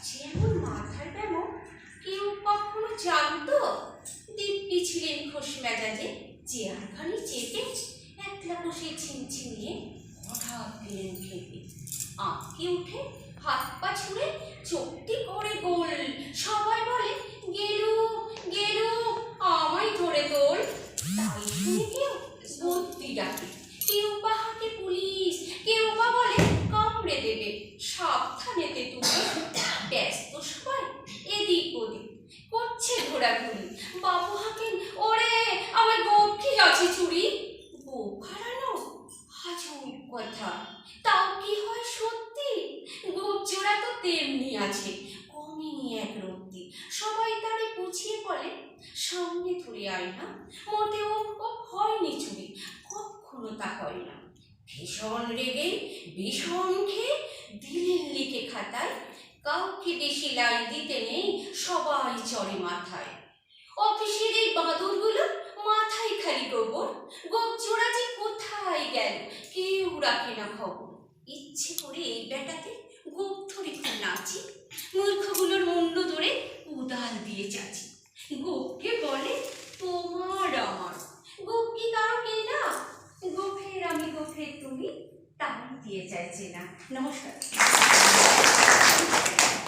যে এমন মাথার ব্যামো কেউ কখনো জানতো? দিব্যি ছিলেন খোশ মেজাজে, চেয়ারখানি চেপে একলা বসে ছিনছিনিয়ে হঠাৎ গেলেন খেপে। আঁতকে উঠে হাত পা ছুঁড়ে চোখটি করে গোল, সবাই বলে গেলু গেলু আমায় ধরে তোল। তাই শুনে কেউ বদ্যি ডাকে, কেউ বা হাঁকে পুলিশ, কেউ বা বলে কামড়ে দেবে, সাবধানেতে তুমি। ব্যস্ত সবাই এদিক ওদিক করছে ঘোরাঘুরি, বাবু হাঁকেন ওরে আমার গোপ আছে চুরি। গোপ হারানো আজব কথা, তাও কি হয় সত্যি? গোপ জোড়া তো তেমনি আছে, কমেনি এক রত্তি। সবাই তারে বুঝিয়ে বলে সামনে ধরে আয় না, মোটেও গোপ হয়নি চুরি, কখনো তা হয় না। ভীষণ রেগে ভীষণ খেয়ে দিলেন লিখে খাতায়, কাউকে বেশি লাই দিতে নেই, সবাই চড়ে মাথায়। অফিসের এই বাঁদরগুলো মাথায় খালি গোবর, গোপ জোড়া যে কোথায় গেল কেউ রাখে না খবর। ইচ্ছে করে এই বেটাতে গোপ ধরে খুব নাচি, মূর্খগুলোর মুন্ড ধরে উদাল দিয়ে চাচি। গোপকে বলে